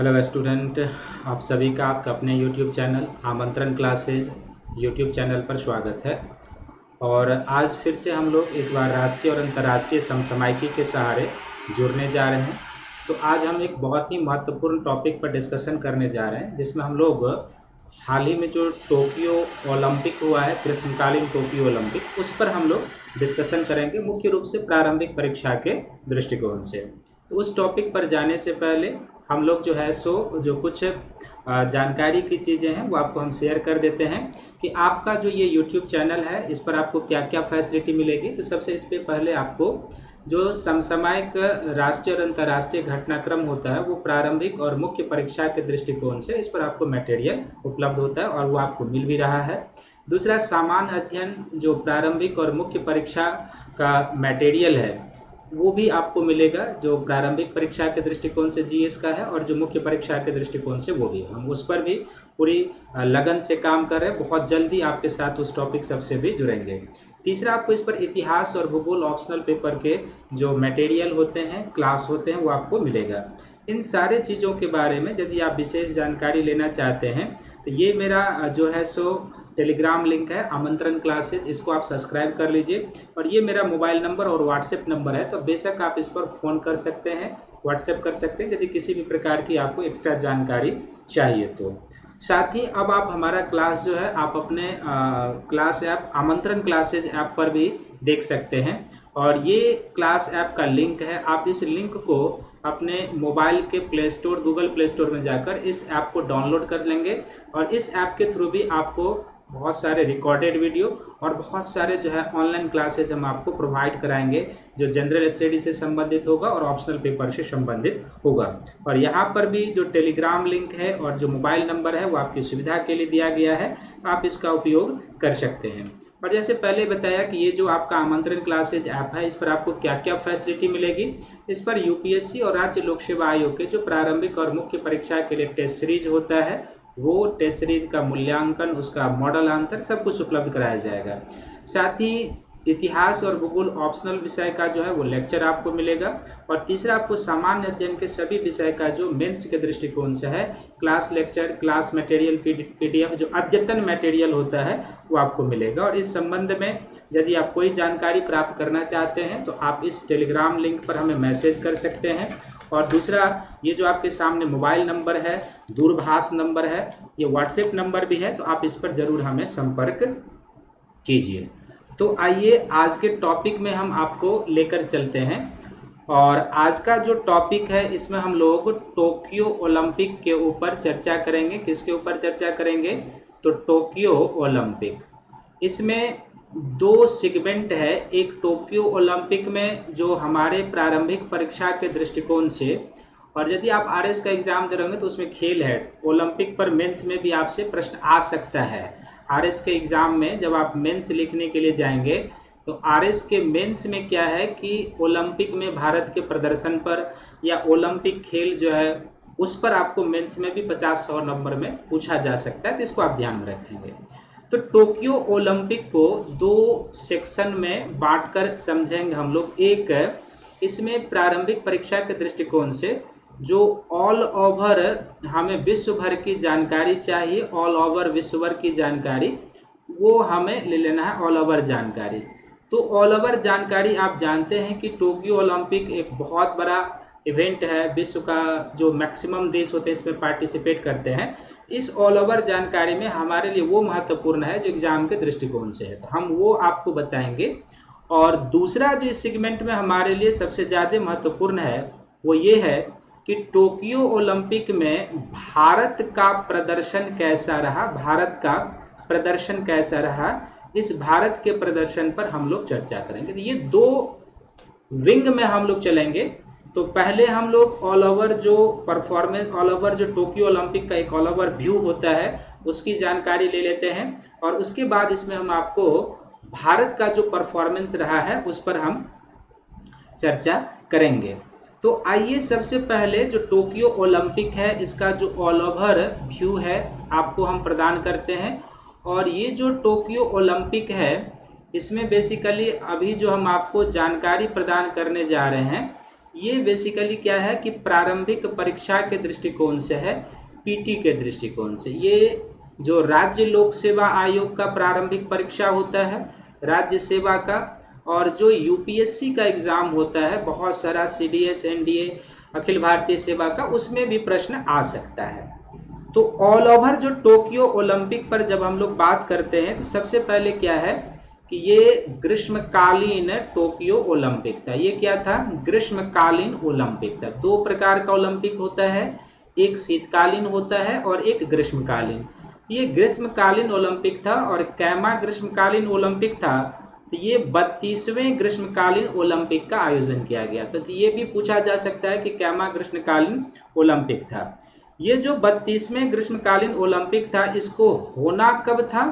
Hello student, आप सभी का आपका अपने YouTube चैनल आमंत्रण क्लासेज YouTube चैनल पर स्वागत है। और आज फिर से हम लोग एक बार राष्ट्रीय और अंतर्राष्ट्रीय समसामयिकी के सहारे जुड़ने जा रहे हैं। तो आज हम एक बहुत ही महत्वपूर्ण टॉपिक पर डिस्कशन करने जा रहे हैं, जिसमें हम लोग हाल ही में जो टोक्यो ओलंपिक हुआ है, ग्रीष्मकालीन टोक्यो ओलंपिक, उस पर हम लोग डिस्कशन करेंगे, मुख्य रूप से प्रारंभिक परीक्षा के दृष्टिकोण से। तो उस टॉपिक पर जाने से पहले हम लोग जो है जो कुछ जानकारी की चीज़ें हैं वो आपको हम शेयर कर देते हैं कि आपका जो ये YouTube चैनल है, इस पर आपको क्या क्या फैसिलिटी मिलेगी। तो सबसे इस पे पहले आपको जो समसामयिक राष्ट्रीय और अंतर्राष्ट्रीय घटनाक्रम होता है वो प्रारंभिक और मुख्य परीक्षा के दृष्टिकोण से इस पर आपको मटेरियल उपलब्ध होता है और वो आपको मिल भी रहा है। दूसरा, सामान्य अध्ययन जो प्रारंभिक और मुख्य परीक्षा का मटेरियल है वो भी आपको मिलेगा, जो प्रारंभिक परीक्षा के दृष्टिकोण से जीएस का है और जो मुख्य परीक्षा के दृष्टिकोण से वो भी। हम उस पर भी पूरी लगन से काम कर रहे हैं। बहुत जल्दी आपके साथ उस टॉपिक सबसे भी जुड़ेंगे। तीसरा, आपको इस पर इतिहास और भूगोल ऑप्शनल पेपर के जो मटेरियल होते हैं, क्लास होते हैं, वो आपको मिलेगा। इन सारे चीज़ों के बारे में यदि आप विशेष जानकारी लेना चाहते हैं तो ये मेरा जो है टेलीग्राम लिंक है, आमंत्रण क्लासेज, इसको आप सब्सक्राइब कर लीजिए। और ये मेरा मोबाइल नंबर और व्हाट्सएप नंबर है, तो बेशक आप इस पर फ़ोन कर सकते हैं, व्हाट्सएप कर सकते हैं यदि किसी भी प्रकार की आपको एक्स्ट्रा जानकारी चाहिए तो। साथ ही अब आप हमारा क्लास जो है आप अपने क्लास ऐप आमंत्रण क्लासेज ऐप पर भी देख सकते हैं। और ये क्लास ऐप का लिंक है, आप इस लिंक को अपने मोबाइल के play store, Google play store में जाकर इस ऐप को डाउनलोड कर लेंगे। और इस ऐप के थ्रू भी आपको बहुत सारे रिकॉर्डेड वीडियो और बहुत सारे जो है ऑनलाइन क्लासेज हम आपको प्रोवाइड कराएंगे, जो जनरल स्टडी से संबंधित होगा और ऑप्शनल पेपर से संबंधित होगा। और यहाँ पर भी जो टेलीग्राम लिंक है और जो मोबाइल नंबर है वो आपकी सुविधा के लिए दिया गया है, तो आप इसका उपयोग कर सकते हैं। और जैसे पहले बताया कि ये जो आपका आमंत्रण क्लासेज ऐप है, इस पर आपको क्या क्या फैसिलिटी मिलेगी। इस पर यूपीएससी और राज्य लोक सेवा आयोग के जो प्रारंभिक और मुख्य परीक्षा के लिए टेस्ट सीरीज होता है, वो टेस्ट सीरीज का मूल्यांकन, उसका मॉडल आंसर सब कुछ उपलब्ध कराया जाएगा। साथ ही इतिहास और भूगोल ऑप्शनल विषय का जो है वो लेक्चर आपको मिलेगा। और तीसरा, आपको सामान्य अध्ययन के सभी विषय का जो मेंस के दृष्टिकोण से है, class lecture, class material, PDF, जो अद्यतन मटेरियल होता है वो आपको मिलेगा। और इस संबंध में यदि आप कोई जानकारी प्राप्त करना चाहते हैं तो आप इस टेलीग्राम लिंक पर हमें मैसेज कर सकते हैं। और दूसरा, ये जो आपके सामने मोबाइल नंबर है, दूरभाष नंबर है, ये व्हाट्सएप नंबर भी है, तो आप इस पर ज़रूर हमें संपर्क कीजिए। तो आइए आज के टॉपिक में हम आपको लेकर चलते हैं। और आज का जो टॉपिक है इसमें हम लोग टोक्यो ओलंपिक के ऊपर चर्चा करेंगे। किसके ऊपर चर्चा करेंगे? तो टोक्यो ओलंपिक। इसमें दो सेगमेंट है। एक टोक्यो ओलंपिक में जो हमारे प्रारंभिक परीक्षा के दृष्टिकोण से, और यदि आप आरएस का एग्जाम दे रहे होंगे तो उसमें खेल है, ओलंपिक पर मेंस में भी आपसे प्रश्न आ सकता है। आरएस के एग्जाम में जब आप मेंस लिखने के लिए जाएंगे तो आरएस के मेंस में क्या है कि ओलंपिक में भारत के प्रदर्शन पर या ओलंपिक खेल जो है उस पर आपको मेंस में भी 50-100 नंबर में पूछा जा सकता है, तो इसको आप ध्यान में रखेंगे। तो टोक्यो ओलंपिक को दो सेक्शन में बांटकर समझेंगे हम लोग। एक, इसमें प्रारंभिक परीक्षा के दृष्टिकोण से जो ऑल ओवर हमें विश्व भर की जानकारी चाहिए, ऑल ओवर विश्व भर की जानकारी, वो हमें ले लेना है, ऑल ओवर जानकारी। तो ऑल ओवर जानकारी आप जानते हैं कि टोक्यो ओलंपिक एक बहुत बड़ा इवेंट है, विश्व का जो मैक्सिमम देश होते हैं इसमें पार्टिसिपेट करते हैं। इस ऑल ओवर जानकारी में हमारे लिए वो महत्वपूर्ण है जो एग्जाम के दृष्टिकोण से है, तो हम वो आपको बताएंगे। और दूसरा जो इस सेगमेंट में हमारे लिए सबसे ज़्यादा महत्वपूर्ण है वो ये है कि टोक्यो ओलंपिक में भारत का प्रदर्शन कैसा रहा, भारत का प्रदर्शन कैसा रहा, इस भारत के प्रदर्शन पर हम लोग चर्चा करेंगे। तो ये दो विंग में हम लोग चलेंगे। तो पहले हम लोग ऑल ओवर जो परफॉर्मेंस, ऑल ओवर जो टोक्यो ओलंपिक का एक ऑल ओवर व्यू होता है उसकी जानकारी ले लेते हैं। और उसके बाद इसमें हम आपको भारत का जो परफॉर्मेंस रहा है उस पर हम चर्चा करेंगे। तो आइए सबसे पहले जो टोक्यो ओलंपिक है इसका जो ऑल ओवर व्यू है आपको हम प्रदान करते हैं। और ये जो टोक्यो ओलंपिक है इसमें बेसिकली अभी जो हम आपको जानकारी प्रदान करने जा रहे हैं ये बेसिकली क्या है कि प्रारंभिक परीक्षा के दृष्टिकोण से है, पीटी के दृष्टिकोण से। ये जो राज्य लोक सेवा आयोग का प्रारंभिक परीक्षा होता है राज्य सेवा का, और जो यूपीएससी का एग्जाम होता है बहुत सारा, सीडीएस, एनडीए, अखिल भारतीय सेवा का, उसमें भी प्रश्न आ सकता है। तो ऑल ओवर जो टोक्यो ओलंपिक पर जब हम लोग बात करते हैं तो सबसे पहले क्या है कि ये ग्रीष्मकालीन टोक्यो ओलंपिक था। ये क्या था? ग्रीष्मकालीन ओलंपिक था। दो प्रकार का ओलंपिक होता है, एक शीतकालीन होता है और एक ग्रीष्मकालीन। ये ग्रीष्मकालीन ओलंपिक था। और कैमा ग्रीष्मकालीन ओलंपिक था, तो ये 32वें ग्रीष्मकालीन ओलंपिक का आयोजन किया गया था। तो ये भी पूछा जा सकता है कि कैमा ग्रीष्मकालीन ओलंपिक था। ये जो 32वें ग्रीष्मकालीन ओलंपिक था, इसको होना कब था?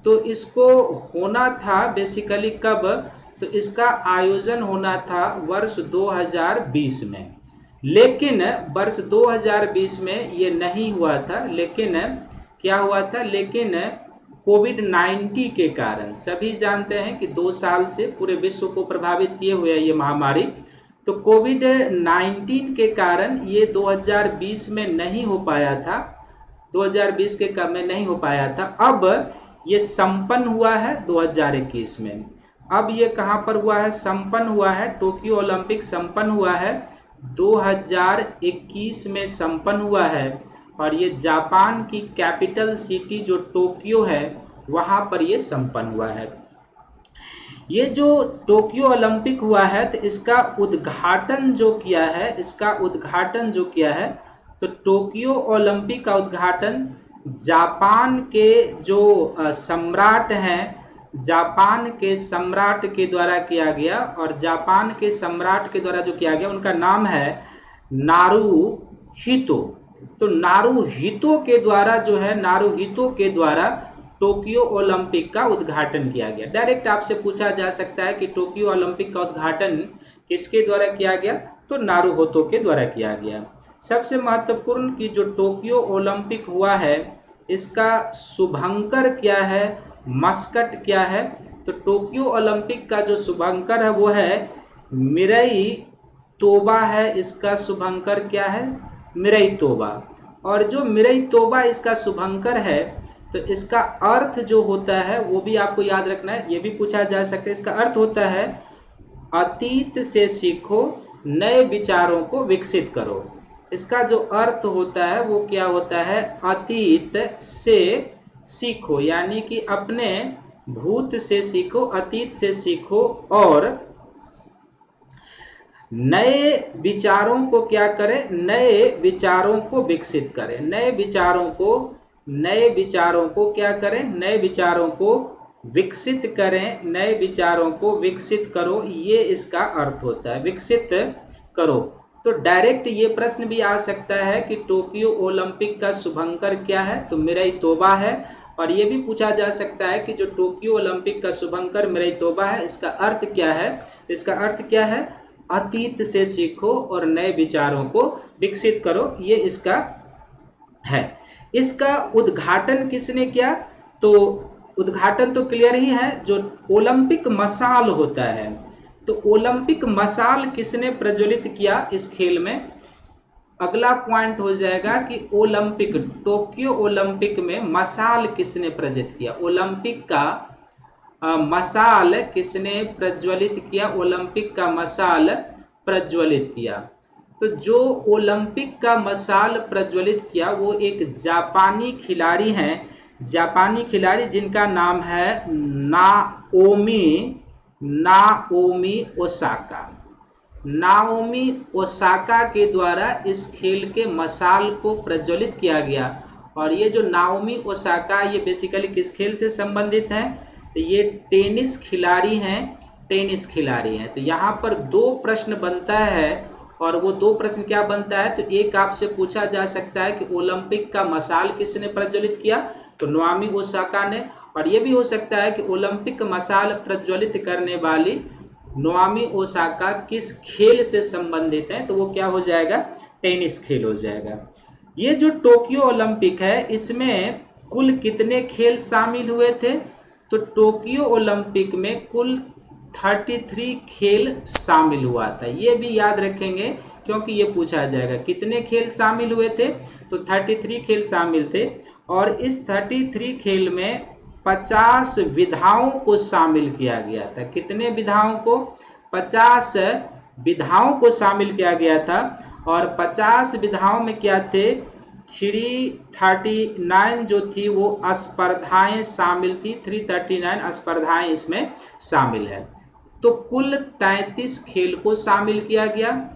तो इसको होना था बेसिकली कब? तो इसका आयोजन होना था वर्ष 2020 में, लेकिन वर्ष 2020 में ये नहीं हुआ था। लेकिन क्या हुआ था? लेकिन कोविड-19 के कारण, सभी जानते हैं कि 2 साल से पूरे विश्व को प्रभावित किए हुए है ये महामारी, तो कोविड-19 के कारण ये 2020 में नहीं हो पाया था, 2020 के कम में नहीं हो पाया था। अब ये संपन्न हुआ है 2021 में। अब ये कहाँ पर हुआ है? संपन्न हुआ है, टोक्यो ओलंपिक संपन्न हुआ है 2021 में संपन्न हुआ है। और ये जापान की कैपिटल सिटी जो टोक्यो है वहाँ पर ये संपन्न हुआ है। ये जो टोक्यो ओलंपिक हुआ है तो इसका उद्घाटन जो किया है, तो टोक्यो ओलंपिक का उद्घाटन जापान के जो सम्राट हैं, जापान के सम्राट के द्वारा किया गया। और जापान के सम्राट के द्वारा जो किया गया उनका नाम है नारुहितो। तो नारुहितो के द्वारा जो है, नारुहितो के द्वारा टोक्यो ओलंपिक का उद्घाटन किया गया। डायरेक्ट आपसे पूछा जा सकता है कि टोक्यो ओलंपिक का उद्घाटन किसके द्वारा किया गया? तो नारुहितो के द्वारा किया गया। सबसे महत्वपूर्ण कि जो टोक्यो ओलंपिक हुआ है इसका शुभंकर क्या है, मस्कट क्या है? तो टोक्यो ओलंपिक का जो शुभंकर है वो है मिरई तोबा है। इसका शुभंकर क्या है? मिरई तोबा। और जो मिरई तोबा इसका शुभंकर है, तो इसका अर्थ जो होता है वो भी आपको याद रखना है, ये भी पूछा जा सकता है। इसका अर्थ होता है अतीत से सीखो, नए विचारों को विकसित करो। इसका जो अर्थ होता है वो क्या होता है? अतीत से सीखो, यानी कि अपने भूत से सीखो, अतीत से सीखो और नए विचारों को क्या करें? नए विचारों को विकसित करें। नए विचारों को क्या करें? नए विचारों को विकसित करें, नए विचारों को विकसित करो, ये इसका अर्थ होता है, विकसित करो। तो डायरेक्ट ये प्रश्न भी आ सकता है कि टोक्यो ओलंपिक का शुभंकर क्या है? तो मिरई तोबा है। और ये भी पूछा जा सकता है कि जो टोक्यो ओलंपिक का शुभंकर मिरई तोबा है, इसका अर्थ क्या है? इसका अर्थ क्या है? अतीत से सीखो और नए विचारों को विकसित करो, ये इसका है। इसका उद्घाटन किसने किया? तो उद्घाटन तो क्लियर ही है, जो ओलंपिक मशाल होता है, तो ओलंपिक मशाल किसने प्रज्वलित किया इस खेल में? अगला पॉइंट हो जाएगा कि ओलंपिक, टोक्यो ओलंपिक में मशाल किसने प्रज्वलित किया? ओलंपिक का मशाल किसने प्रज्वलित किया? ओलंपिक का मशाल प्रज्वलित किया। तो जो ओलंपिक का मशाल प्रज्वलित किया वो एक जापानी खिलाड़ी हैं, जापानी खिलाड़ी जिनका नाम है नाओमी ओसाका। नाओमी ओसाका के द्वारा इस खेल के मशाल को प्रज्वलित किया गया। और ये जो नाओमी ओसाका, ये बेसिकली किस खेल से संबंधित है? तो ये टेनिस खिलाड़ी हैं, टेनिस खिलाड़ी हैं। तो यहाँ पर दो प्रश्न बनता है, और वो दो प्रश्न क्या बनता है? तो एक आपसे पूछा जा सकता है कि ओलंपिक का मशाल किसने प्रज्वलित किया? तो नाओमी ओसाका ने। और ये भी हो सकता है कि ओलंपिक मशाल प्रज्वलित करने वाली नाओमी ओसाका किस खेल से संबंधित है? तो वो क्या हो जाएगा? टेनिस खेल हो जाएगा। ये जो टोक्यो ओलंपिक है इसमें कुल कितने खेल शामिल हुए थे? तो टोक्यो ओलंपिक में कुल 33 खेल शामिल हुआ था। ये भी याद रखेंगे क्योंकि ये पूछा जाएगा कितने खेल शामिल हुए थे, तो 33 खेल शामिल थे। और इस 33 खेल में 50 विधाओं को शामिल किया गया था। कितने विधाओं को? 50 विधाओं को शामिल किया गया था। और 50 विधाओं में क्या थे? 339 जो थी वो स्पर्धाएं शामिल थी। 339 स्पर्धाएं इसमें शामिल है। तो कुल 33 खेल को शामिल किया गया,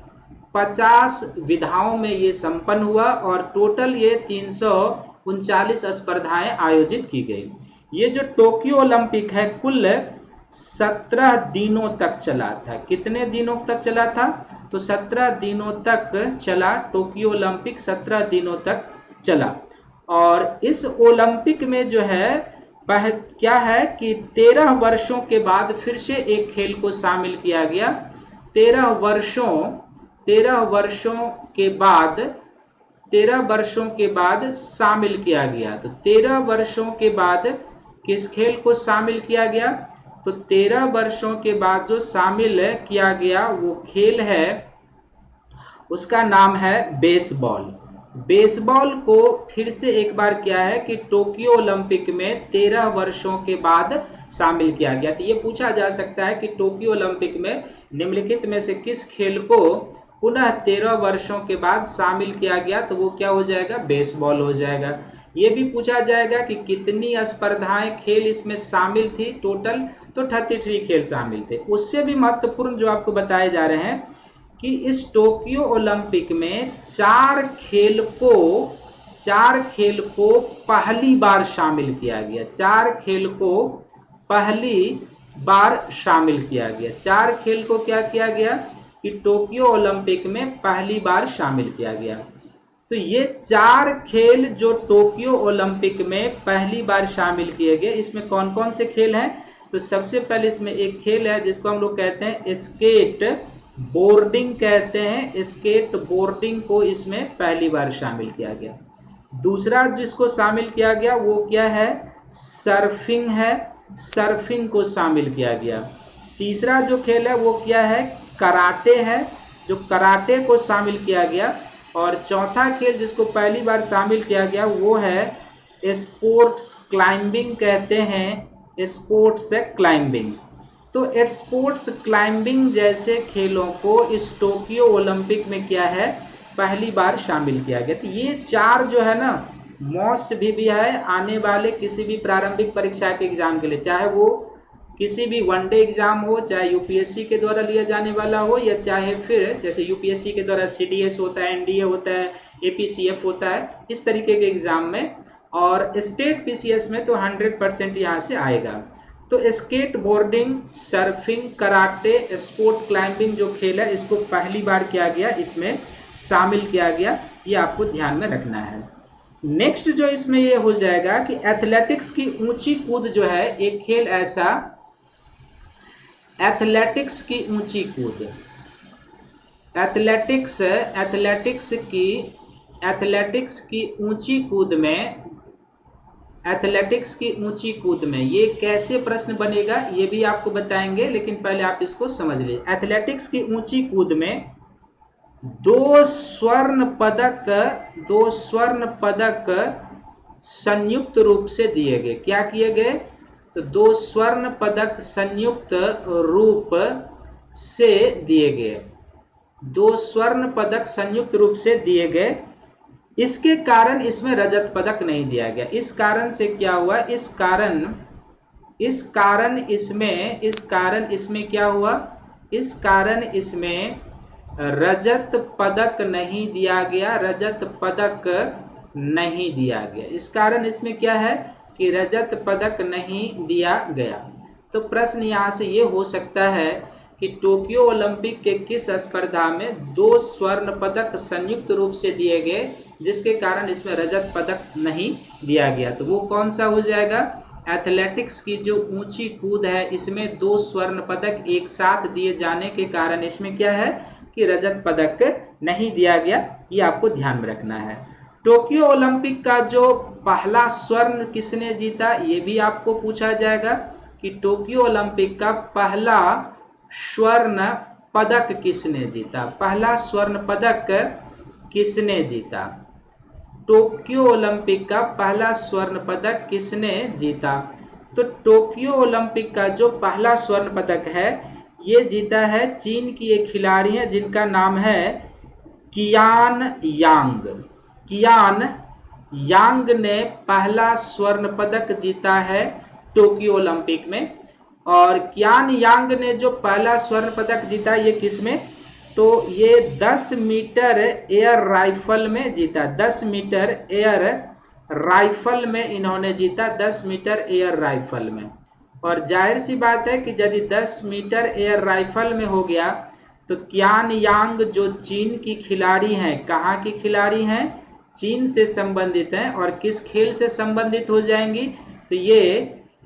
50 विधाओं में ये संपन्न हुआ और टोटल ये 339 स्पर्धाएं आयोजित की गई। ये जो टोक्यो ओलंपिक है कुल 17 दिनों तक चला था। कितने दिनों तक चला था? तो 17 दिनों तक चला। टोक्यो ओलंपिक 17 दिनों तक चला। और इस ओलंपिक में जो है क्या है कि 13 वर्षों के बाद फिर से एक खेल को शामिल किया गया। 13 वर्षों के बाद शामिल किया गया। तो 13 वर्षों के बाद किस खेल को शामिल किया गया? तो 13 वर्षों के बाद जो शामिल किया गया वो खेल है, उसका नाम है बेसबॉल। बेसबॉल को फिर से एक बार क्या है कि टोक्यो ओलंपिक में 13 वर्षों के बाद शामिल किया गया। तो ये पूछा जा सकता है कि टोक्यो ओलंपिक में निम्नलिखित में से किस खेल को पुनः 13 वर्षों के बाद शामिल किया गया? तो वो क्या हो जाएगा? बेसबॉल हो जाएगा। ये भी पूछा जाएगा कि कितनी स्पर्धाएं खेल इसमें शामिल थी टोटल, तो 33 खेल शामिल थे। उससे भी महत्वपूर्ण जो आपको बताए जा रहे हैं कि इस टोक्यो ओलंपिक में 4 खेल को पहली बार शामिल किया गया। 4 खेल को पहली बार शामिल किया गया। 4 खेल को क्या किया गया कि टोक्यो ओलंपिक में पहली बार शामिल किया गया। तो ये 4 खेल जो टोक्यो ओलंपिक में पहली बार शामिल किए गए, इसमें कौन कौन से खेल हैं? तो सबसे पहले इसमें एक खेल है जिसको हम लोग कहते हैं स्केट बोर्डिंग कहते हैं। स्केट बोर्डिंग को इसमें पहली बार शामिल किया गया। दूसरा जिसको शामिल किया गया वो क्या है? सर्फिंग है। सर्फिंग को शामिल किया गया। तीसरा जो खेल है वो क्या है? कराटे है, जो कराटे को शामिल किया गया। और चौथा खेल जिसको पहली बार शामिल किया गया वो है स्पोर्ट्स क्लाइंबिंग कहते हैं। Sports climbing. तो स्पोर्ट्स क्लाइंबिंग जैसे खेलों को इस टोक्यो ओलंपिक में क्या है? पहली बार शामिल किया गया। तो ये 4 जो है ना मोस्ट भी है आने वाले किसी भी प्रारंभिक परीक्षा के एग्जाम के लिए, चाहे वो किसी भी वनडे एग्जाम हो, चाहे यूपीएससी के द्वारा लिया जाने वाला हो, या चाहे फिर जैसे यूपीएससी के द्वारा सीडीएस होता है, एनडीए होता है, एपीसीएफ होता है, इस तरीके के एग्जाम में। और स्टेट पीसीएस में तो 100% यहाँ से आएगा। तो skateboarding, surfing, karate, sport climbing जो खेल है इसको पहली बार किया गया, इसमें शामिल किया गया। ये आपको ध्यान में रखना है। नेक्स्ट जो इसमें ये हो जाएगा कि एथलेटिक्स की ऊंची कूद जो है, एक खेल ऐसा एथलेटिक्स की ऊंची कूद। एथलेटिक्स की ऊंची कूद में ये कैसे प्रश्न बनेगा ये भी आपको बताएंगे, लेकिन पहले आप इसको समझ लीजिए। एथलेटिक्स की ऊंची कूद में 2 स्वर्ण पदक संयुक्त रूप से दिए गए। क्या किए गए? तो 2 स्वर्ण पदक संयुक्त रूप से दिए गए। 2 स्वर्ण पदक संयुक्त रूप से दिए गए। इसके कारण इसमें रजत पदक नहीं दिया गया। इस कारण से क्या हुआ? इस कारण इसमें क्या हुआ? इस कारण इसमें रजत पदक नहीं दिया गया। रजत पदक नहीं दिया गया। इस कारण इसमें क्या है कि रजत पदक नहीं दिया गया। तो प्रश्न यहाँ से ये हो सकता है कि टोक्यो ओलंपिक के किस स्पर्धा में 2 स्वर्ण पदक संयुक्त रूप से दिए गए जिसके कारण इसमें रजत पदक नहीं दिया गया? तो वो कौन सा हो जाएगा? एथलेटिक्स की जो ऊंची कूद है इसमें 2 स्वर्ण पदक एक साथ दिए जाने के कारण इसमें क्या है कि रजत पदक नहीं दिया गया। ये आपको ध्यान में रखना है। टोक्यो ओलंपिक का जो पहला स्वर्ण किसने जीता ये भी आपको पूछा जाएगा कि टोक्यो ओलंपिक का पहला स्वर्ण पदक किसने जीता? पहला स्वर्ण पदक किसने जीता? टोक्यो ओलंपिक का पहला स्वर्ण पदक किसने जीता? तो टोक्यो ओलंपिक का जो पहला स्वर्ण पदक है ये जीता है चीन की एक खिलाड़ी है जिनका नाम है कियान यांग। कियान यांग ने पहला स्वर्ण पदक जीता है टोक्यो ओलंपिक में। और कियान यांग ने जो पहला स्वर्ण पदक जीता ये किस में? तो ये 10 मीटर एयर राइफल में जीता। 10 मीटर एयर राइफल में इन्होंने जीता, 10 मीटर एयर राइफल में। और जाहिर सी बात है कि यदि 10 मीटर एयर राइफल में हो गया तो कियान यांग जो चीन की खिलाड़ी हैं, कहाँ की खिलाड़ी हैं? चीन से संबंधित हैं। और किस खेल से संबंधित हो जाएंगी? तो ये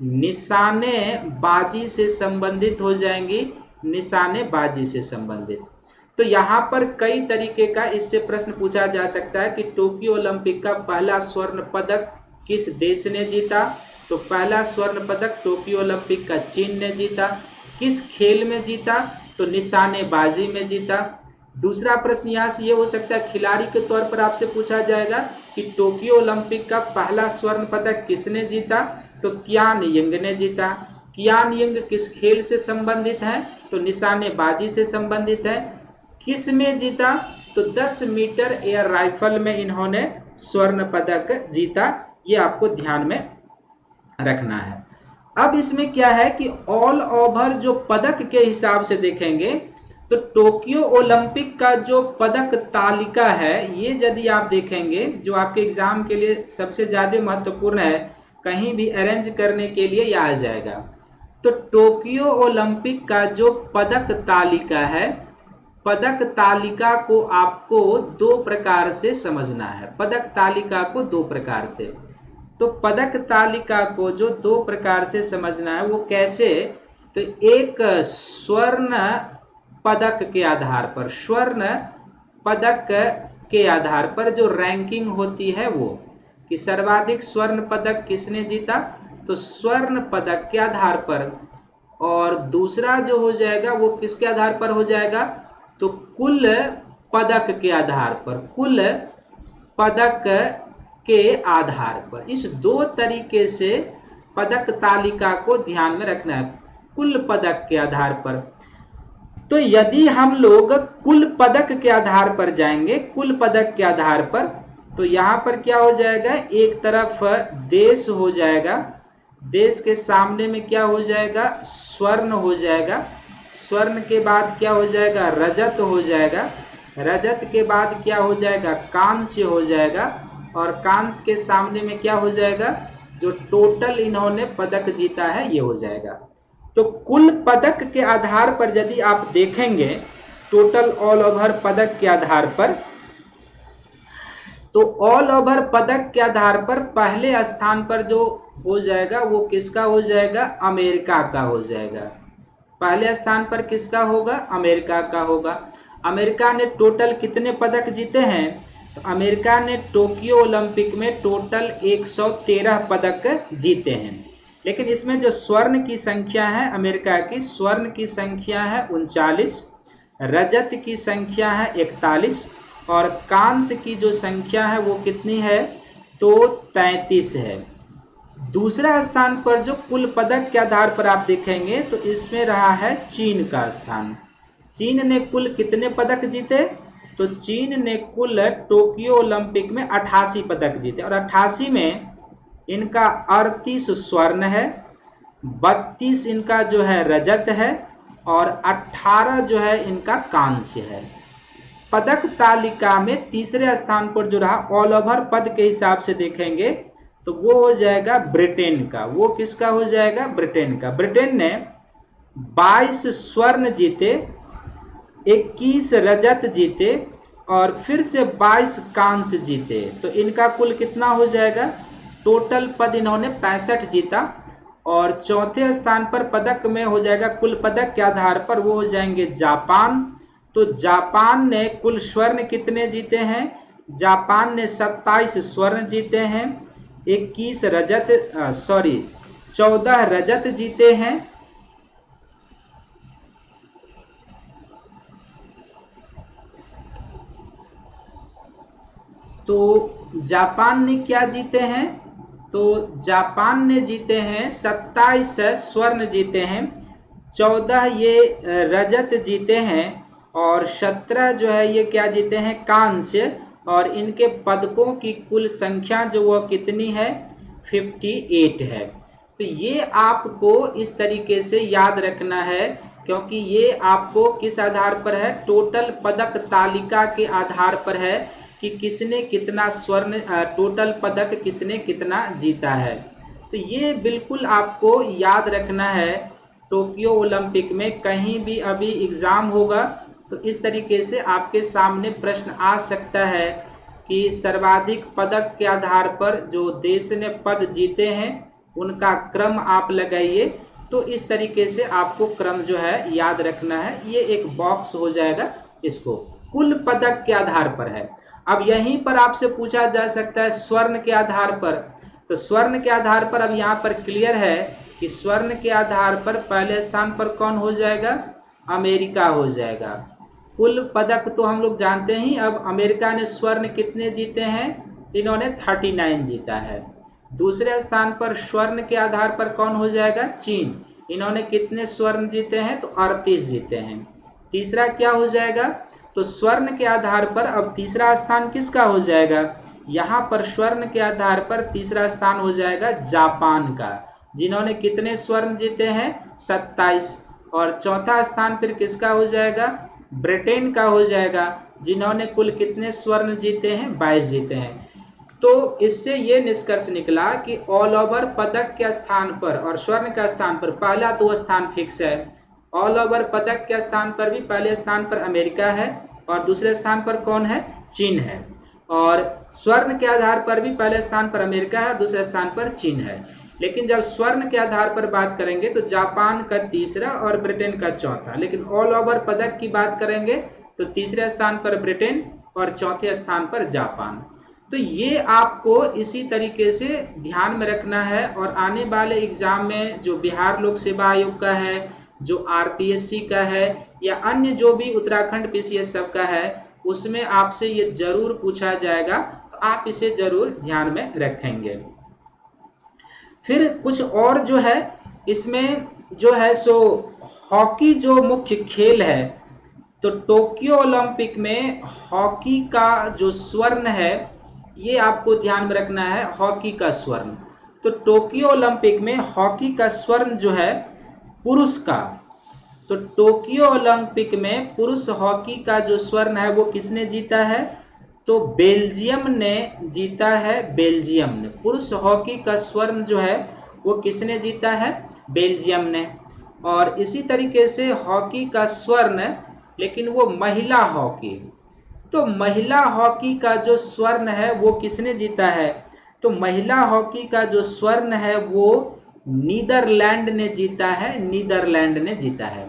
निशानेबाजी से संबंधित हो जाएंगी, निशानेबाजी से संबंधित। तो यहाँ पर कई तरीके का इससे प्रश्न पूछा जा सकता है कि टोक्यो ओलंपिक का पहला स्वर्ण पदक किस देश ने जीता? तो पहला स्वर्ण पदक टोक्यो ओलंपिक का चीन ने जीता। किस खेल में जीता? तो निशानेबाजी में जीता। दूसरा प्रश्न यहाँ से ये हो सकता है, खिलाड़ी के तौर पर आपसे पूछा जाएगा कि टोक्यो ओलंपिक का पहला स्वर्ण पदक किसने जीता? तो कियान यंग ने जीता। कियान यंग किस खेल से संबंधित है? तो निशानेबाजी से संबंधित है। किस में जीता? तो 10 मीटर एयर राइफल में इन्होंने स्वर्ण पदक जीता। ये आपको ध्यान में रखना है। अब इसमें क्या है कि ऑल ओवर जो पदक के हिसाब से देखेंगे तो टोक्यो ओलंपिक का जो पदक तालिका है ये यदि आप देखेंगे, जो आपके एग्जाम के लिए सबसे ज्यादा महत्वपूर्ण है, कहीं भी अरेंज करने के लिए आ जाएगा। तो टोक्यो ओलंपिक का जो पदक तालिका है, पदक तालिका को आपको दो प्रकार से समझना है। पदक तालिका को दो प्रकार से, तो पदक तालिका को जो दो प्रकार से समझना है वो कैसे? तो एक स्वर्ण पदक के आधार पर, स्वर्ण पदक के आधार पर जो रैंकिंग होती है वो कि सर्वाधिक स्वर्ण पदक किसने जीता, तो स्वर्ण पदक के आधार पर। और दूसरा जो हो जाएगा वो किसके आधार पर हो जाएगा? तो कुल पदक के आधार पर, कुल पदक के आधार पर। इस दो तरीके से पदक तालिका को ध्यान में रखना है, कुल पदक के आधार पर। तो यदि हम लोग कुल पदक के आधार पर जाएंगे, कुल पदक के आधार पर, तो यहाँ पर क्या हो जाएगा? एक तरफ देश हो जाएगा, देश के सामने में क्या हो जाएगा? स्वर्ण हो जाएगा। स्वर्ण के बाद क्या हो जाएगा? रजत हो जाएगा। रजत के बाद क्या हो जाएगा? कांस्य हो जाएगा। और कांस्य के सामने में क्या हो जाएगा? जो टोटल इन्होंने पदक जीता है ये हो जाएगा। तो कुल पदक के आधार पर यदि आप देखेंगे, टोटल ऑल ओवर पदक के आधार पर, तो ऑल ओवर पदक के आधार पर पहले स्थान पर जो हो जाएगा वो किसका हो जाएगा? अमेरिका का हो जाएगा। पहले स्थान पर किसका होगा? अमेरिका का होगा। अमेरिका ने टोटल कितने पदक जीते हैं? तो अमेरिका ने टोक्यो ओलंपिक में टोटल 113 पदक जीते हैं। लेकिन इसमें जो स्वर्ण की संख्या है अमेरिका की, स्वर्ण की संख्या है 39, रजत की संख्या है 41 और कांस्य की जो संख्या है वो कितनी है? तो 33 है। दूसरा स्थान पर जो कुल पदक के आधार पर आप देखेंगे तो इसमें रहा है चीन का स्थान। चीन ने कुल कितने पदक जीते? तो चीन ने कुल टोक्यो ओलंपिक में 88 पदक जीते और 88 में इनका 38 स्वर्ण है, 32 इनका जो है रजत है और 18 जो है इनका कांस्य है। पदक तालिका में तीसरे स्थान पर जो रहा ऑल ओवर पद के हिसाब से देखेंगे तो वो हो जाएगा ब्रिटेन का। वो किसका हो जाएगा? ब्रिटेन का। ब्रिटेन ने 22 स्वर्ण जीते, 21 रजत जीते और फिर से 22 कांस्य जीते। तो इनका कुल कितना हो जाएगा? टोटल पद इन्होंने 65 जीता। और चौथे स्थान पर पदक में हो जाएगा कुल पदक के आधार पर, वो हो जाएंगे जापान। तो जापान ने कुल स्वर्ण कितने जीते हैं? जापान ने 27 स्वर्ण जीते हैं, 21 रजत 14 रजत जीते हैं। तो जापान ने क्या जीते हैं? तो जापान ने जीते हैं 27 स्वर्ण जीते हैं, 14 ये रजत जीते हैं और 17 जो है ये क्या जीते हैं? कांस्य। और इनके पदकों की कुल संख्या जो वो कितनी है? 58 है। तो ये आपको इस तरीके से याद रखना है, क्योंकि ये आपको किस आधार पर है? टोटल पदक तालिका के आधार पर है कि किसने कितना स्वर्ण, टोटल पदक किसने कितना जीता है। तो ये बिल्कुल आपको याद रखना है। टोक्यो ओलंपिक में कहीं भी अभी एग्जाम होगा तो इस तरीके से आपके सामने प्रश्न आ सकता है कि सर्वाधिक पदक के आधार पर जो देश ने पद जीते हैं उनका क्रम आप लगाइए। तो इस तरीके से आपको क्रम जो है याद रखना है। ये एक बॉक्स हो जाएगा, इसको कुल पदक के आधार पर है। अब यहीं पर आपसे पूछा जा सकता है स्वर्ण के आधार पर। तो स्वर्ण के आधार पर अब यहाँ पर क्लियर है कि स्वर्ण के आधार पर पहले स्थान पर कौन हो जाएगा? अमेरिका हो जाएगा। कुल पदक तो हम लोग जानते ही। अब अमेरिका ने स्वर्ण कितने जीते हैं? इन्होंने 39 जीता है। दूसरे स्थान पर स्वर्ण के आधार पर कौन हो जाएगा? चीन। इन्होंने कितने स्वर्ण जीते हैं? तो 38 जीते हैं। तीसरा क्या हो जाएगा? तो स्वर्ण के आधार पर अब तीसरा स्थान किसका हो जाएगा? यहाँ पर स्वर्ण के आधार पर तीसरा स्थान हो जाएगा जापान का, जिन्होंने कितने स्वर्ण जीते हैं? 27। और चौथा स्थान फिर किसका हो जाएगा? ब्रिटेन का हो जाएगा, जिन्होंने कुल कितने स्वर्ण जीते हैं? 22 जीते हैं। तो इससे ये निष्कर्ष निकला कि ऑल ओवर पदक के स्थान पर और स्वर्ण के स्थान पर पहला 2 स्थान फिक्स है। ऑल ओवर पदक के स्थान पर भी पहले स्थान पर अमेरिका है और दूसरे स्थान पर कौन है? चीन है। और स्वर्ण के आधार पर भी पहले स्थान पर अमेरिका है और दूसरे स्थान पर चीन है। लेकिन जब स्वर्ण के आधार पर बात करेंगे तो जापान का तीसरा और ब्रिटेन का चौथा। लेकिन ऑल ओवर पदक की बात करेंगे तो तीसरे स्थान पर ब्रिटेन और चौथे स्थान पर जापान। तो ये आपको इसी तरीके से ध्यान में रखना है। और आने वाले एग्जाम में जो बिहार लोक सेवा आयोग का है, जो आरपीएससी का है या अन्य जो भी उत्तराखंड पीसीएस सब का है, उसमें आपसे ये जरूर पूछा जाएगा। तो आप इसे जरूर ध्यान में रखेंगे। फिर कुछ और जो है इसमें जो है सो हॉकी जो मुख्य खेल है, तो टोक्यो ओलंपिक में हॉकी का जो स्वर्ण है ये आपको ध्यान में रखना है। हॉकी का स्वर्ण, तो टोक्यो ओलंपिक में हॉकी का स्वर्ण जो है पुरुष का, तो टोक्यो ओलंपिक में पुरुष हॉकी का जो स्वर्ण है वो किसने जीता है? तो बेल्जियम ने जीता है। बेल्जियम ने पुरुष हॉकी का स्वर्ण जो है वो किसने जीता है? बेल्जियम ने। और इसी तरीके से हॉकी का स्वर्ण, लेकिन वो महिला हॉकी, तो महिला हॉकी का जो स्वर्ण है वो किसने जीता है? तो महिला हॉकी का जो स्वर्ण है वो नीदरलैंड ने जीता है। नीदरलैंड ने जीता है।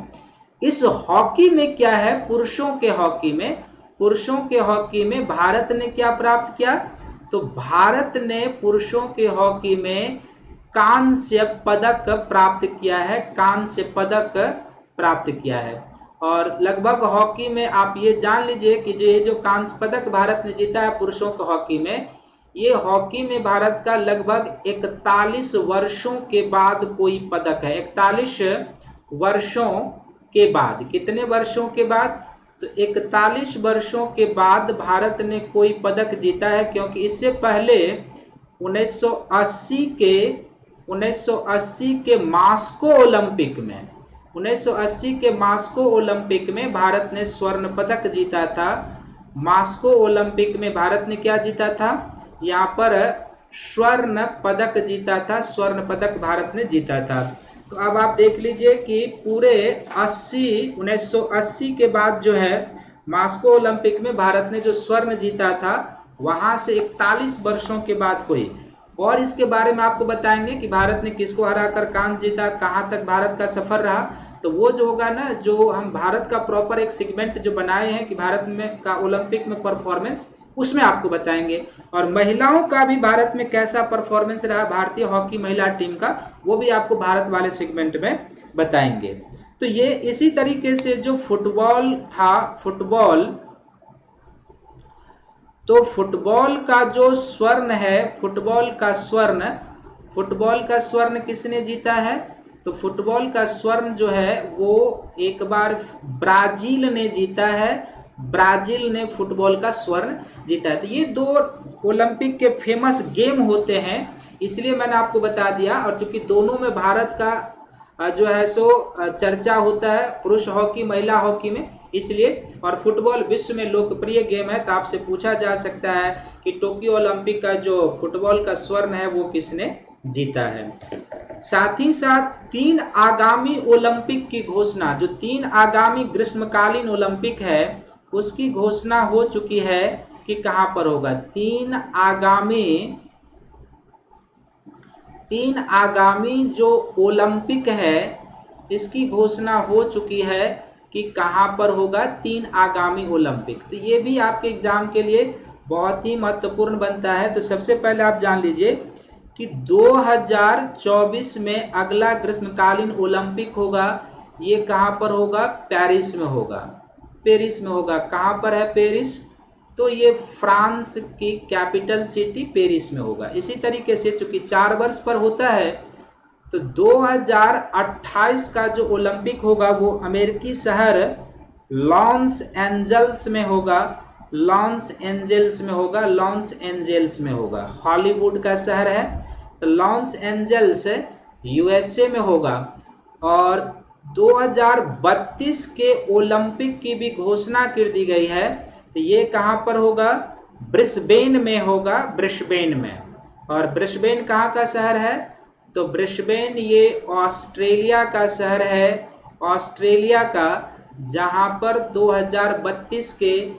इस हॉकी में क्या है? पुरुषों के हॉकी में, पुरुषों के हॉकी में भारत ने क्या प्राप्त किया? तो भारत ने पुरुषों के हॉकी में कांस्य पदक प्राप्त किया है। कांस्य पदक प्राप्त किया है। और लगभग हॉकी में आप ये जान लीजिए कि जो कांस्य पदक भारत ने जीता है पुरुषों के हॉकी में, ये हॉकी में भारत का लगभग 41 वर्षों के बाद कोई पदक है। 41 वर्षों के बाद। कितने वर्षों के बाद? तो 41 वर्षों के बाद भारत ने कोई पदक जीता है, क्योंकि इससे पहले 1980 के मास्को ओलंपिक में, 1980 के मास्को ओलंपिक में भारत ने स्वर्ण पदक जीता था। मास्को ओलंपिक में भारत ने क्या जीता था? यहाँ पर स्वर्ण पदक जीता था। स्वर्ण पदक भारत ने जीता था। तो अब आप देख लीजिए कि पूरे 1980 के बाद जो है मास्को ओलंपिक में भारत ने जो स्वर्ण जीता था, वहां से 41 वर्षों के बाद कोई। और इसके बारे में आपको बताएंगे कि भारत ने किसको हराकर कांस्य जीता, कहां तक भारत का सफर रहा। तो वो जो होगा ना, जो हम भारत का प्रॉपर एक सेगमेंट जो बनाए हैं कि भारत में का ओलंपिक में परफॉर्मेंस, उसमें आपको बताएंगे। और महिलाओं का भी भारत में कैसा परफॉर्मेंस रहा भारतीय हॉकी महिला टीम का, वो भी आपको भारत वाले सेगमेंट में बताएंगे। तो ये इसी तरीके से जो फुटबॉल था, फुटबॉल, तो फुटबॉल का जो स्वर्ण है, फुटबॉल का स्वर्ण किसने जीता है? तो फुटबॉल का स्वर्ण जो है वो एक बार ब्राजील ने जीता है, ब्राजील ने फुटबॉल का स्वर्ण जीता है। तो ये दो ओलंपिक के फेमस गेम होते हैं, इसलिए मैंने आपको बता दिया। और चूंकि दोनों में भारत का जो है सो चर्चा होता है, पुरुष हॉकी महिला हॉकी में, इसलिए। और फुटबॉल विश्व में लोकप्रिय गेम है, तो आपसे पूछा जा सकता है कि टोक्यो ओलंपिक का जो फुटबॉल का स्वर्ण है वो किसने जीता है। साथ ही साथ 3 आगामी ओलंपिक की घोषणा, जो 3 आगामी ग्रीष्मकालीन ओलंपिक है उसकी घोषणा हो चुकी है कि कहां पर होगा। 3 आगामी जो ओलंपिक है इसकी घोषणा हो चुकी है कि कहां पर होगा 3 आगामी ओलंपिक। तो ये भी आपके एग्जाम के लिए बहुत ही महत्वपूर्ण बनता है। तो सबसे पहले आप जान लीजिए कि 2024 में अगला ग्रीष्मकालीन ओलंपिक होगा, ये कहां पर होगा? पेरिस में होगा। पेरिस में होगा। कहां पर है पेरिस? तो ये फ्रांस की कैपिटल सिटी पेरिस में होगा। इसी तरीके से चूंकि 4 वर्ष पर होता है, तो 2028 का जो ओलंपिक होगा वो अमेरिकी शहर लॉस एंजल्स में होगा। लॉस एंजल्स में होगा, लॉस एंजल्स में होगा। हॉलीवुड का शहर है, तो लॉस एंजल्स यूएसए में होगा। और 2032 के ओलंपिक की भी घोषणा कर दी गई है, तो ये कहां पर होगा? ब्रिस्बेन में होगा, ब्रिस्बेन में। और ब्रिस्बेन कहां का शहर है? तो ब्रिस्बेन ये ऑस्ट्रेलिया का शहर है, ऑस्ट्रेलिया का, जहां पर 2032 के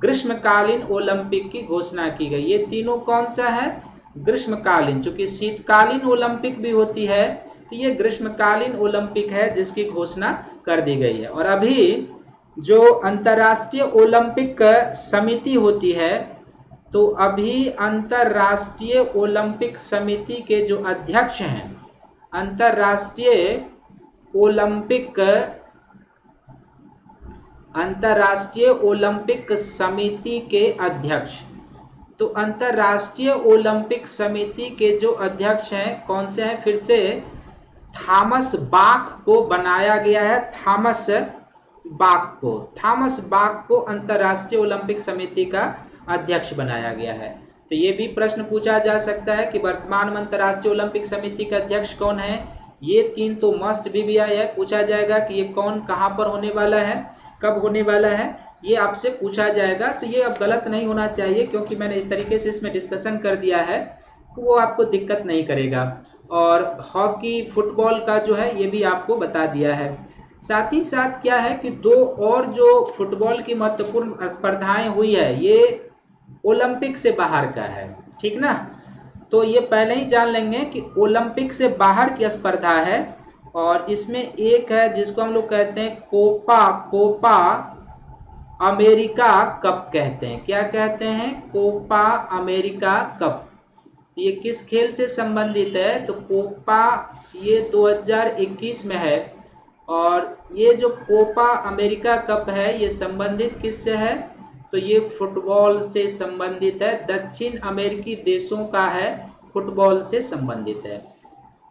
ग्रीष्मकालीन ओलंपिक की घोषणा की गई। ये तीनों कौन सा है? ग्रीष्मकालीन। चूंकि शीतकालीन ओलंपिक भी होती है, तो ये ग्रीष्मकालीन ओलंपिक है जिसकी घोषणा कर दी गई है। और अभी जो अंतर्राष्ट्रीय ओलंपिक समिति होती है, तो अभी अंतर्राष्ट्रीय ओलंपिक समिति के जो अध्यक्ष हैं, अंतर्राष्ट्रीय ओलंपिक समिति के अध्यक्ष, तो अंतर्राष्ट्रीय ओलंपिक समिति के जो अध्यक्ष हैं कौन से हैं? फिर से थॉमस बाख को बनाया गया है, थॉमस बाख को अंतर्राष्ट्रीय ओलंपिक समिति का अध्यक्ष बनाया गया है। तो ये भी प्रश्न पूछा जा सकता है कि वर्तमान में अंतर्राष्ट्रीय ओलंपिक समिति का अध्यक्ष कौन है। ये 3 तो मस्ट भी है, पूछा जाएगा कि ये कौन कहां पर होने वाला है, कब होने वाला है, ये आपसे पूछा जाएगा। तो ये अब गलत नहीं होना चाहिए, क्योंकि मैंने इस तरीके से इसमें डिस्कशन कर दिया है, तो वो आपको दिक्कत नहीं करेगा। और हॉकी फुटबॉल का जो है ये भी आपको बता दिया है। साथ ही साथ क्या है कि 2 और जो फुटबॉल की महत्वपूर्ण स्पर्धाएं हुई है, ये ओलंपिक से बाहर का है, ठीक ना। तो ये पहले ही जान लेंगे कि ओलंपिक से बाहर की स्पर्धा है। और इसमें एक है जिसको हम लोग कहते हैं कोपा अमेरिका कप कहते हैं। क्या कहते हैं? Copa America cup. ये किस खेल से संबंधित है? तो कोपा ये 2021 में है। और ये जो कोपा अमेरिका कप है ये संबंधित किससे है? तो ये फुटबॉल से संबंधित है, दक्षिण अमेरिकी देशों का है, फुटबॉल से संबंधित है।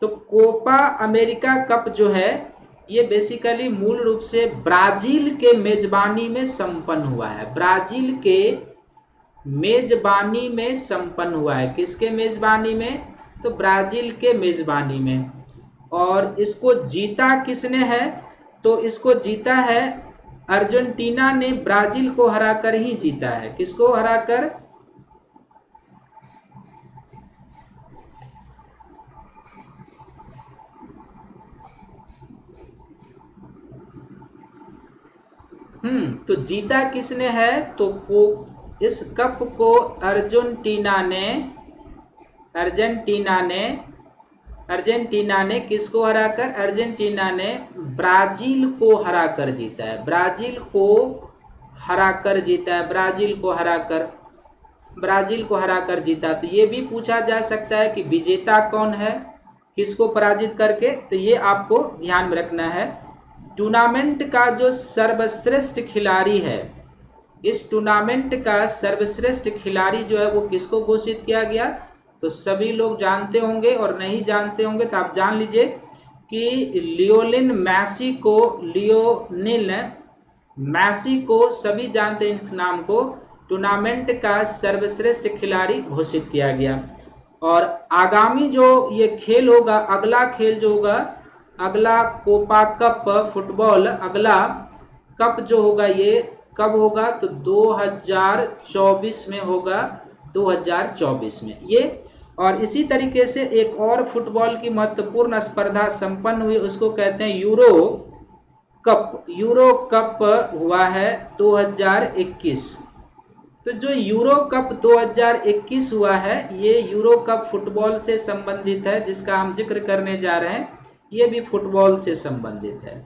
तो कोपा अमेरिका कप जो है ये बेसिकली मूल रूप से ब्राजील के मेजबानी में संपन्न हुआ है। ब्राजील के मेजबानी में संपन्न हुआ है। किसके मेजबानी में? तो ब्राजील के मेजबानी में। और इसको जीता किसने है? तो इसको जीता है अर्जेंटीना ने, ब्राजील को हराकर ही जीता है। किसको हराकर? तो जीता किसने है? तो इस कप को अर्जेंटीना ने किसको हराकर? अर्जेंटीना ने ब्राजील को हराकर जीता है। ब्राजील को हराकर जीता है, ब्राजील को हराकर। ब्राजील को हराकर जीता। तो ये भी पूछा जा सकता है कि विजेता कौन है, किसको पराजित करके, तो ये आपको ध्यान में रखना है। टूर्नामेंट का जो सर्वश्रेष्ठ खिलाड़ी है, इस टूर्नामेंट का सर्वश्रेष्ठ खिलाड़ी जो है वो किसको घोषित किया गया, तो सभी लोग जानते होंगे, और नहीं जानते होंगे तो आप जान लीजिए कि लियोनेल मैसी को सभी जानते हैं इस नाम को, टूर्नामेंट का सर्वश्रेष्ठ खिलाड़ी घोषित किया गया। और आगामी जो ये खेल होगा, अगला खेल जो होगा, अगला कोपा कप फुटबॉल, अगला कप जो होगा ये कब होगा, तो 2024 में होगा, 2024 में ये। और इसी तरीके से एक और फुटबॉल की महत्वपूर्ण स्पर्धा संपन्न हुई, उसको कहते हैं यूरो कप हुआ है 2021। तो जो यूरो कप 2021 हुआ है, ये यूरो कप फुटबॉल से संबंधित है, जिसका हम जिक्र करने जा रहे हैं, ये भी फुटबॉल से संबंधित है।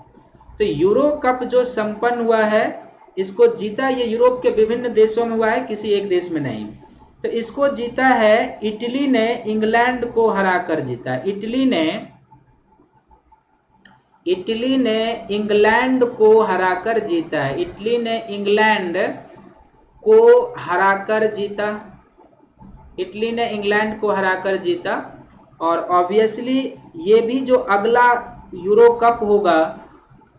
तो यूरो कप जो संपन्न हुआ है, इसको जीता ये यूरोप के विभिन्न देशों में हुआ है, किसी एक देश में नहीं। तो इसको जीता है इटली ने, इंग्लैंड को हराकर जीता। इटली ने इंग्लैंड को हराकर जीता है। इटली ने इंग्लैंड को हराकर जीता। इटली ने इंग्लैंड को हराकर जीता। और ऑब्वियसली ये भी जो अगला यूरो कप होगा,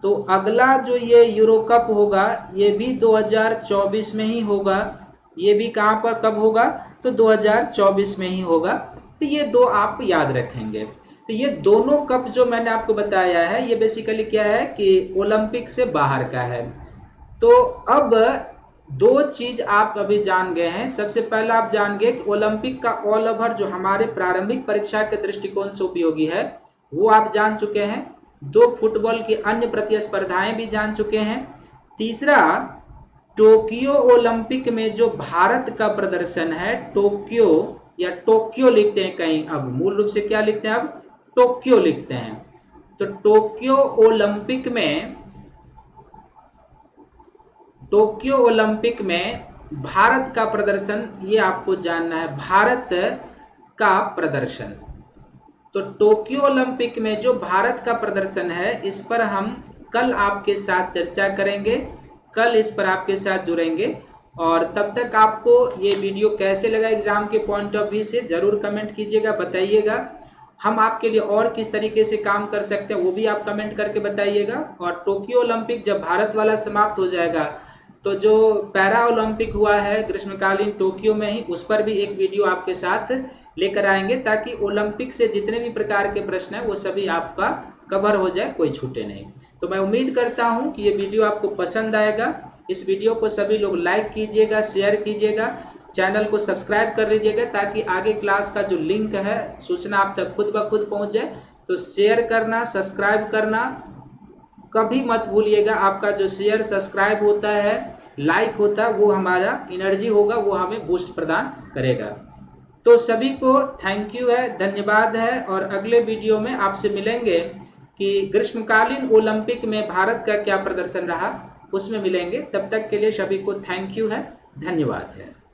तो अगला जो ये यूरो कप होगा ये भी 2024 में ही होगा। ये भी कहाँ पर कब होगा, तो 2024 में ही होगा। तो ये दो आप याद रखेंगे। तो ये दोनों कप जो मैंने आपको बताया है, ये बेसिकली क्या है कि ओलंपिक से बाहर का है। तो अब दो चीज आप अभी जान गए हैं। सबसे पहला आप जान गए कि ओलंपिक का ऑल ओवर जो हमारे प्रारंभिक परीक्षा के दृष्टिकोण से उपयोगी है, वो आप जान चुके हैं। दो फुटबॉल की अन्य प्रतिस्पर्धाएं भी जान चुके हैं। तीसरा, टोक्यो ओलंपिक में जो भारत का प्रदर्शन है, टोक्यो या टोक्यो लिखते हैं कहीं, अब मूल रूप से क्या लिखते हैं, अब टोक्यो लिखते हैं। तो टोक्यो ओलंपिक में भारत का प्रदर्शन, ये आपको जानना है, भारत का प्रदर्शन। तो टोक्यो ओलंपिक में जो भारत का प्रदर्शन है, इस पर हम कल आपके साथ चर्चा करेंगे, कल इस पर आपके साथ जुड़ेंगे। और तब तक आपको ये वीडियो कैसे लगा एग्जाम के पॉइंट ऑफ व्यू से जरूर कमेंट कीजिएगा, बताइएगा। हम आपके लिए और किस तरीके से काम कर सकते हैं वो भी आप कमेंट करके बताइएगा। और टोक्यो ओलंपिक जब भारत वाला समाप्त हो जाएगा, तो जो पैरा ओलंपिक हुआ है ग्रीष्मकालीन टोक्यो में ही, उस पर भी एक वीडियो आपके साथ लेकर आएंगे, ताकि ओलंपिक से जितने भी प्रकार के प्रश्न हैं वो सभी आपका कवर हो जाए, कोई छूटे नहीं। तो मैं उम्मीद करता हूं कि ये वीडियो आपको पसंद आएगा। इस वीडियो को सभी लोग लाइक कीजिएगा, शेयर कीजिएगा, चैनल को सब्सक्राइब कर लीजिएगा, ताकि आगे क्लास का जो लिंक है सूचना आप तक खुद ब खुद पहुंच जाए। तो शेयर करना, सब्सक्राइब करना कभी मत भूलिएगा। आपका जो शेयर सब्सक्राइब होता है, लाइक होता है, वो हमारा एनर्जी होगा, वो हमें बूस्ट प्रदान करेगा। तो सभी को थैंक यू है, धन्यवाद है। और अगले वीडियो में आपसे मिलेंगे कि ग्रीष्मकालीन ओलंपिक में भारत का क्या प्रदर्शन रहा, उसमें मिलेंगे। तब तक के लिए सभी को थैंक यू है, धन्यवाद है।